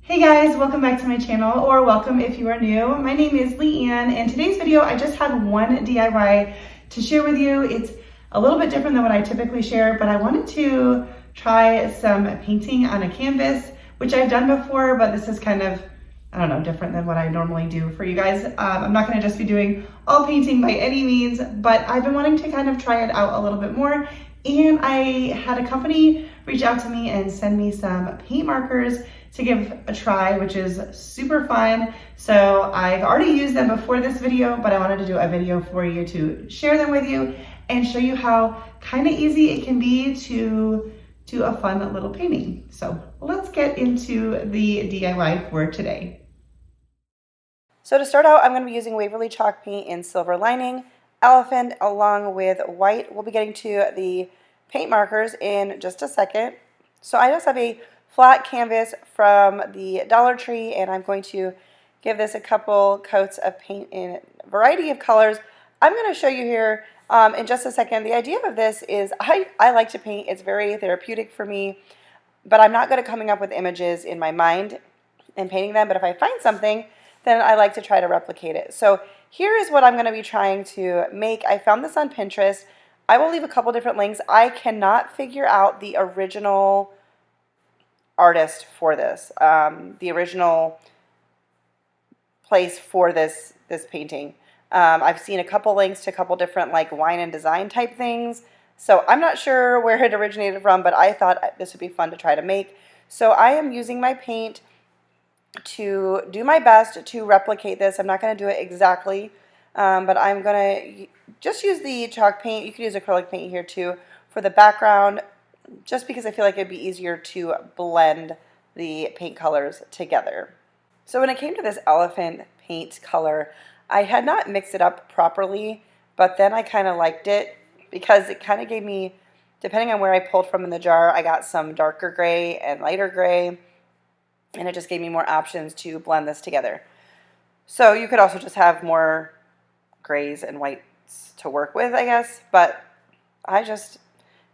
Hey guys, welcome back to my channel, or welcome if you are new. My name is Leanne, and today's video I just had one DIY to share with you. It's a little bit different than what I typically share, but I wanted to try some painting on a canvas, which I've done before, but this is kind of, I don't know, different than what I normally do for you guys. I'm not gonna just be doing all painting by any means, but I've been wanting to kind of try it out a little bit more. And I had a company reach out to me and send me some paint markers to give a try, which is super fun. So I've already used them before this video, but I wanted to do a video for you to share them with you and show you how kind of easy it can be to do a fun little painting. So let's get into the DIY for today. So to start out, I'm going to be using Waverly chalk paint in Silver Lining, Elephant, along with white. We'll be getting to the paint markers in just a second. So I just have a flat canvas from the Dollar Tree, and I'm going to give this a couple coats of paint in a variety of colors. I'm going to show you here in just a second. The idea of this is I like to paint. It's very therapeutic for me, but I'm not good at coming up with images in my mind and painting them. But if I find something, then I like to try to replicate it. So here is what I'm going to be trying to make. I found this on Pinterest. I will leave a couple different links. I cannot figure out the original artist for this, the original place for this painting. I've seen a couple links to a couple different like wine and design type things. So I'm not sure where it originated from, but I thought this would be fun to try to make. So I am using my paint to do my best to replicate this. I'm not going to do it exactly, but I'm going to just use the chalk paint. You could use acrylic paint here too for the background, just because I feel like it'd be easier to blend the paint colors together. So when it came to this elephant paint color, I had not mixed it up properly, but then I kind of liked it because it kind of gave me, depending on where I pulled from in the jar, I got some darker gray and lighter gray, and it just gave me more options to blend this together. So you could also just have more grays and whites to work with, I guess, but I just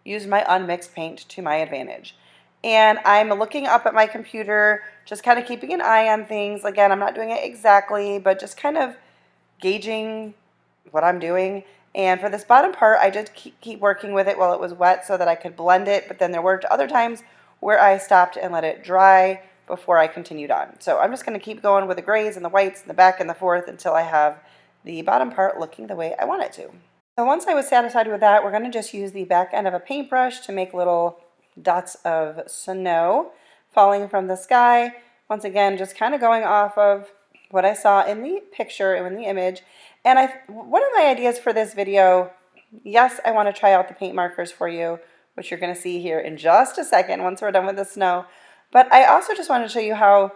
used my unmixed paint to my advantage. And I'm looking up at my computer, just kind of keeping an eye on things. Again, I'm not doing it exactly, but just kind of gauging what I'm doing. And for this bottom part, I just keep working with it while it was wet so that I could blend it, but then there were other times where I stopped and let it dry before I continued on. So I'm just going to keep going with the grays and the whites and the back and the forth until I have the bottom part looking the way I want it to. So once I was satisfied with that, we're going to just use the back end of a paintbrush to make little dots of snow falling from the sky. Once again, just kind of going off of what I saw in the picture and in the image. And one of my ideas for this video, yes, I want to try out the paint markers for you, which you're going to see here in just a second once we're done with the snow. But I also just want to show you how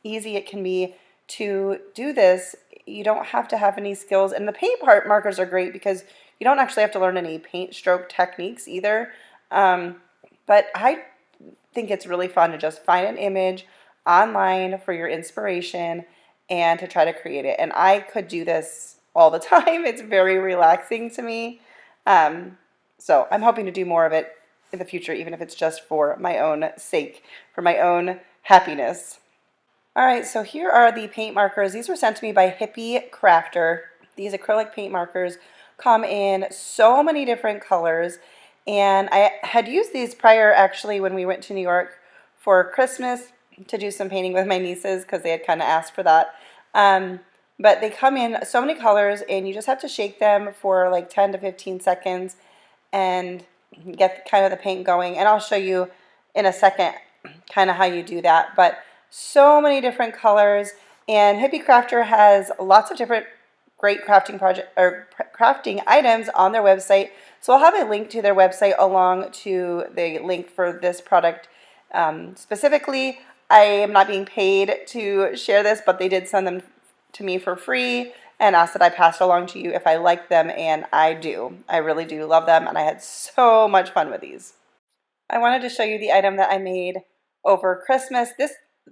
easy it can be to do this. You don't have to have any skills, and the paint markers are great because you don't actually have to learn any paint stroke techniques either. But I think it's really fun to just find an image online for your inspiration and to try to create it. And I could do this all the time. It's very relaxing to me. So I'm hoping to do more of it in the future, even if it's just for my own sake, for my own happiness. All right, so here are the paint markers. These were sent to me by Hippie Crafter. These acrylic paint markers come in so many different colors, and I had used these prior actually when we went to New York for Christmas to do some painting with my nieces because they had kind of asked for that. But they come in so many colors, and you just have to shake them for like 10 to 15 seconds and get kind of the paint going. And I'll show you in a second kind of how you do that. But so many different colors, and Hippie Crafter has lots of different great crafting items on their website. So I'll have a link to their website along to the link for this product specifically. I am not being paid to share this, but they did send them to me for free and asked that I pass it along to you if I like them, and I do. I really do love them, and I had so much fun with these. I wanted to show you the item that I made over Christmas.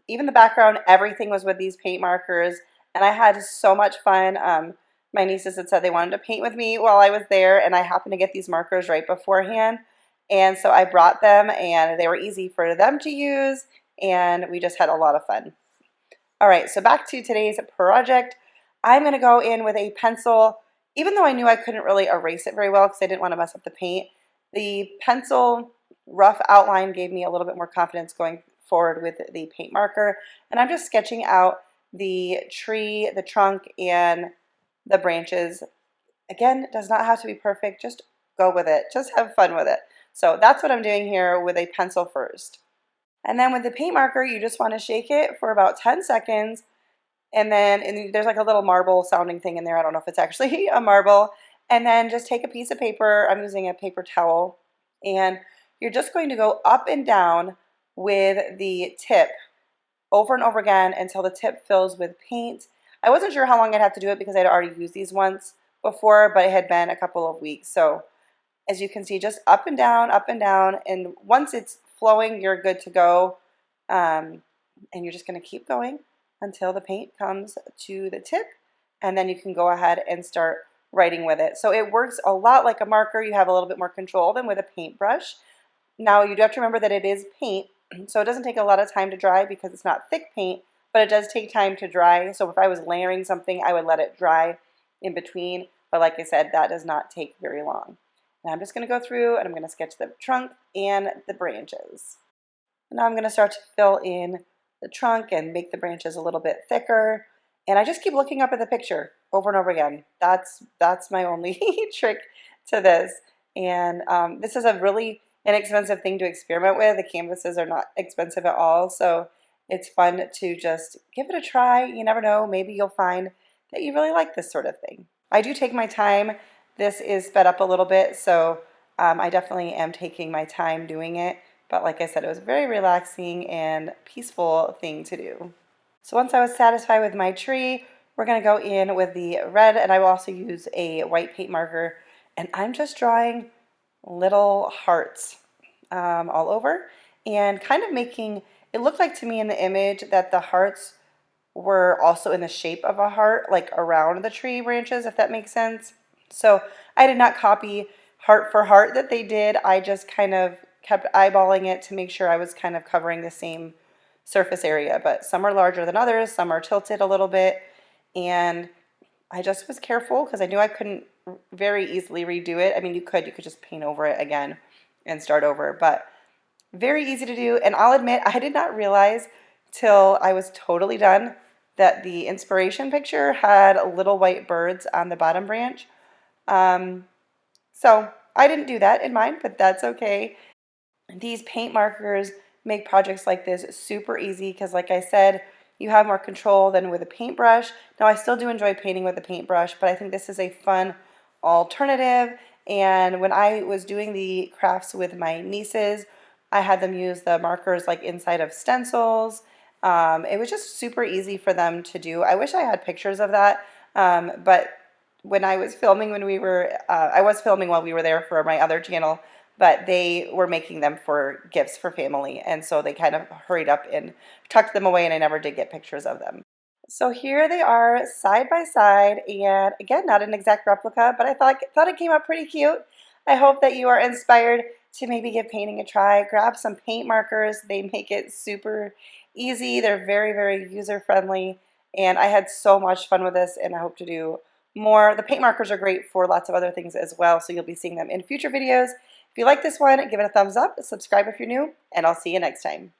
Even the background, everything was with these paint markers, and I had so much fun. My nieces had said they wanted to paint with me while I was there, and I happened to get these markers right beforehand, and so I brought them, and they were easy for them to use, and we just had a lot of fun. All right, so back to today's project. I'm going to go in with a pencil. Even though I knew I couldn't really erase it very well because I didn't want to mess up the paint, the pencil rough outline gave me a little bit more confidence going forward with the paint marker. And I'm just sketching out the tree, the trunk, and the branches. Again, it does not have to be perfect. Just go with it. Just have fun with it. So that's what I'm doing here with a pencil first. And then with the paint marker, you just want to shake it for about 10 seconds. And there's like a little marble sounding thing in there. I don't know if it's actually a marble. And then just take a piece of paper. I'm using a paper towel. And you're just going to go up and down with the tip over and over again until the tip fills with paint. I wasn't sure how long I'd have to do it because I'd already used these once before, but it had been a couple of weeks. So as you can see, just up and down, and once it's flowing, you're good to go. And you're just going to keep going until the paint comes to the tip, and then you can go ahead and start writing with it. So it works a lot like a marker. You have a little bit more control than with a paintbrush. Now you do have to remember that it is paint, so it doesn't take a lot of time to dry because it's not thick paint, but it does take time to dry. So if I was layering something, I would let it dry in between, but like I said, that does not take very long. Now I'm just going to go through and I'm going to sketch the trunk and the branches. Now I'm going to start to fill in the trunk and make the branches a little bit thicker. And I just keep looking up at the picture over and over again. That's my only trick to this. And this is a really inexpensive thing to experiment with. The canvases are not expensive at all, so it's fun to just give it a try. You never know, maybe you'll find that you really like this sort of thing. I do take my time. This is sped up a little bit, so I definitely am taking my time doing it. But like I said, it was a very relaxing and peaceful thing to do. So once I was satisfied with my tree, we're going to go in with the red, and I will also use a white paint marker. And I'm just drawing little hearts all over and kind of making, it looked like to me in the image that the hearts were also in the shape of a heart, like around the tree branches, if that makes sense. So I did not copy heart for heart that they did. I just kind of kept eyeballing it to make sure I was kind of covering the same surface area, but some are larger than others, some are tilted a little bit, and I just was careful because I knew I couldn't very easily redo it. I mean, you could just paint over it again and start over, but very easy to do. And I'll admit, I did not realize till I was totally done that the inspiration picture had little white birds on the bottom branch. So I didn't do that in mine, but that's okay. These paint markers make projects like this super easy because, like I said, you have more control than with a paintbrush. Now, I still do enjoy painting with a paintbrush, but I think this is a fun alternative. And when I was doing the crafts with my nieces, I had them use the markers like inside of stencils. It was just super easy for them to do. I wish I had pictures of that, but when I was filming, I was filming while we were there for my other channel, but they were making them for gifts for family, and so they kind of hurried up and tucked them away, and I never did get pictures of them. So here they are side by side, and again, not an exact replica, but I thought it came out pretty cute. I hope that you are inspired to maybe give painting a try. Grab some paint markers. They make it super easy. They're very, very user-friendly, and I had so much fun with this, and I hope to do more. The paint markers are great for lots of other things as well, so you'll be seeing them in future videos. If you like this one, give it a thumbs up, subscribe if you're new, and I'll see you next time.